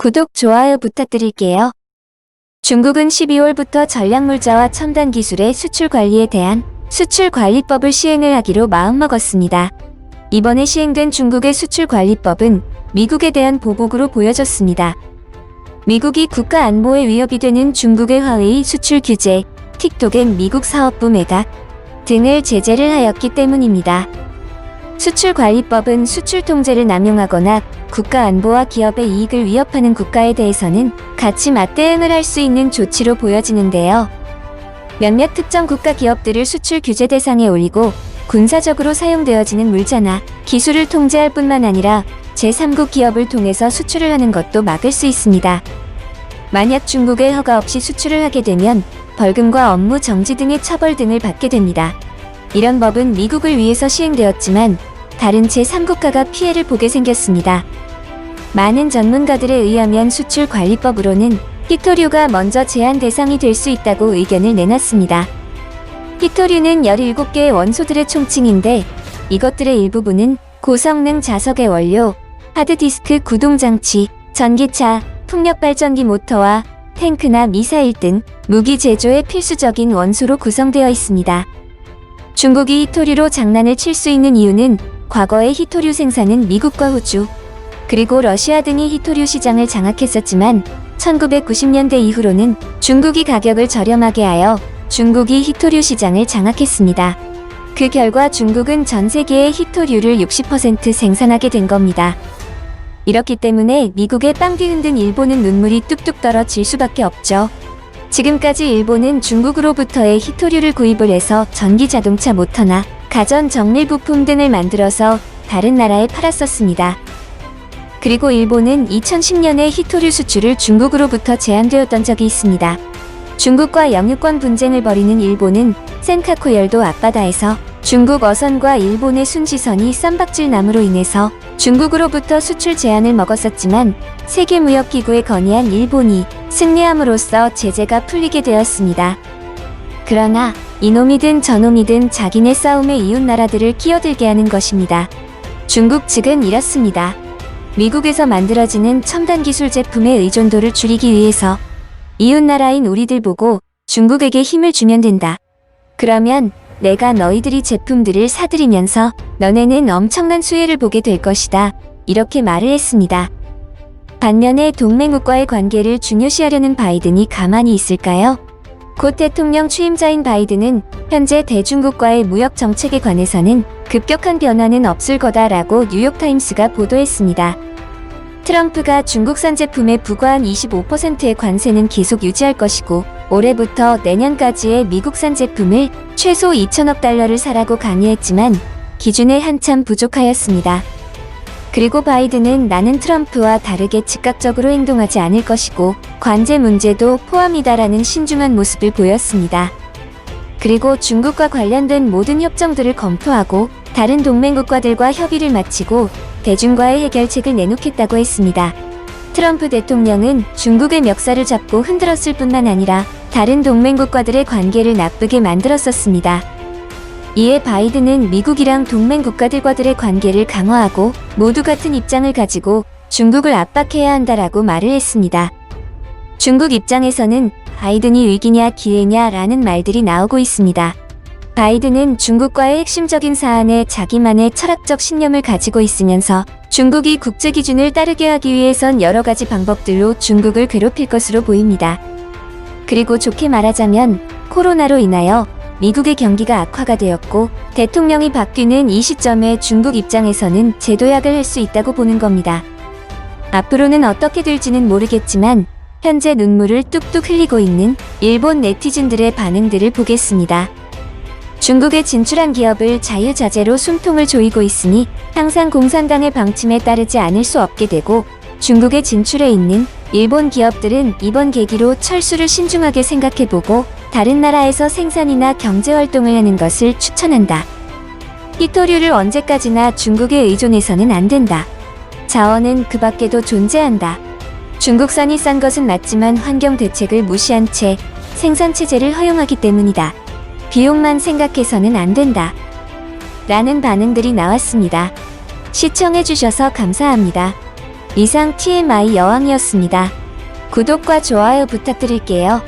구독, 좋아요 부탁드릴게요. 중국은 12월부터 전략물자와 첨단 기술의 수출 관리에 대한 수출관리법을 시행을 하기로 마음먹었습니다. 이번에 시행된 중국의 수출관리법은 미국에 대한 보복으로 보여졌습니다. 미국이 국가 안보에 위협이 되는 중국의 화웨이 수출 규제, 틱톡의 미국 사업부 매각 등을 제재를 하였기 때문입니다. 수출관리법은 수출 통제를 남용하거나 국가 안보와 기업의 이익을 위협하는 국가에 대해서는 같이 맞대응을 할 수 있는 조치로 보여지는데요. 몇몇 특정 국가 기업들을 수출 규제 대상에 올리고 군사적으로 사용되어지는 물자나 기술을 통제할 뿐만 아니라 제3국 기업을 통해서 수출을 하는 것도 막을 수 있습니다. 만약 중국의 허가 없이 수출을 하게 되면 벌금과 업무 정지 등의 처벌 등을 받게 됩니다. 이런 법은 미국을 위해서 시행되었지만 다른 제3국가가 피해를 보게 생겼습니다. 많은 전문가들에 의하면 수출관리법으로는 히토류가 먼저 제한 대상이 될 수 있다고 의견을 내놨습니다. 히토류는 17개의 원소들의 총칭인데 이것들의 일부분은 고성능 자석의 원료, 하드디스크 구동장치, 전기차, 풍력발전기 모터와 탱크나 미사일 등 무기 제조에 필수적인 원소로 구성되어 있습니다. 중국이 히토류로 장난을 칠 수 있는 이유는 과거의 히토류 생산은 미국과 호주, 그리고 러시아 등이 히토류 시장을 장악했었지만 1990년대 이후로는 중국이 가격을 저렴하게 하여 중국이 히토류 시장을 장악했습니다. 그 결과 중국은 전 세계의 히토류를 60% 생산하게 된 겁니다. 이렇기 때문에 미국의 빵 뒤흔든 일본은 눈물이 뚝뚝 떨어질 수밖에 없죠. 지금까지 일본은 중국으로부터의 히토류를 구입을 해서 전기자동차 모터나 가전 정밀 부품 등을 만들어서 다른 나라에 팔았었습니다. 그리고 일본은 2010년에 히토류 수출을 중국으로부터 제한되었던 적이 있습니다. 중국과 영유권 분쟁을 벌이는 일본은 센카쿠 열도 앞바다에서 중국 어선과 일본의 순지선이 쌈박질 남으로 인해서 중국으로부터 수출 제한을 먹었었지만 세계무역기구에 건의한 일본이 승리함으로써 제재가 풀리게 되었습니다. 그러나 이놈이든 저놈이든 자기네 싸움에 이웃나라들을 끼어들게 하는 것입니다. 중국 측은 이렇습니다. 미국에서 만들어지는 첨단 기술 제품의 의존도를 줄이기 위해서 이웃나라인 우리들 보고 중국에게 힘을 주면 된다. 그러면 내가 너희들이 제품들을 사들이면서 너네는 엄청난 수혜를 보게 될 것이다. 이렇게 말을 했습니다. 반면에 동맹국과의 관계를 중요시하려는 바이든이 가만히 있을까요? 곧 대통령 취임자인 바이든은 현재 대중국과의 무역 정책에 관해서는 급격한 변화는 없을 거다라고 뉴욕타임스가 보도했습니다. 트럼프가 중국산 제품에 부과한 25%의 관세는 계속 유지할 것이고 올해부터 내년까지의 미국산 제품을 최소 2천억 달러를 사라고 강요했지만 기준에 한참 부족하였습니다. 그리고 바이든은 나는 트럼프와 다르게 즉각적으로 행동하지 않을 것이고 관제 문제도 포함이다라는 신중한 모습을 보였습니다. 그리고 중국과 관련된 모든 협정들을 검토하고 다른 동맹국가들과 협의를 마치고 대중과의 해결책을 내놓겠다고 했습니다. 트럼프 대통령은 중국의 멱살을 잡고 흔들었을 뿐만 아니라 다른 동맹국가들의 관계를 나쁘게 만들었었습니다. 이에 바이든은 미국이랑 동맹국가들과들의 관계를 강화하고 모두 같은 입장을 가지고 중국을 압박해야 한다라고 말을 했습니다. 중국 입장에서는 바이든이 위기냐 기회냐라는 말들이 나오고 있습니다. 바이든은 중국과의 핵심적인 사안에 자기만의 철학적 신념을 가지고 있으면서 중국이 국제 기준을 따르게 하기 위해선 여러 가지 방법들로 중국을 괴롭힐 것으로 보입니다. 그리고 좋게 말하자면 코로나로 인하여 미국의 경기가 악화가 되었고 대통령이 바뀌는 이 시점에 중국 입장에서는 재도약을 할 수 있다고 보는 겁니다. 앞으로는 어떻게 될지는 모르겠지만 현재 눈물을 뚝뚝 흘리고 있는 일본 네티즌들의 반응들을 보겠습니다. 중국에 진출한 기업을 자유자재로 숨통을 조이고 있으니 항상 공산당의 방침에 따르지 않을 수 없게 되고 중국에 진출해 있는 일본 기업들은 이번 계기로 철수를 신중하게 생각해보고 다른 나라에서 생산이나 경제활동을 하는 것을 추천한다. 히토류를 언제까지나 중국에 의존해서는 안 된다. 자원은 그 밖에도 존재한다. 중국산이 싼 것은 맞지만 환경 대책을 무시한 채 생산체제를 허용하기 때문이다. 비용만 생각해서는 안 된다. 라는 반응들이 나왔습니다. 시청해주셔서 감사합니다. 이상 TMI 여왕이었습니다. 구독과 좋아요 부탁드릴게요.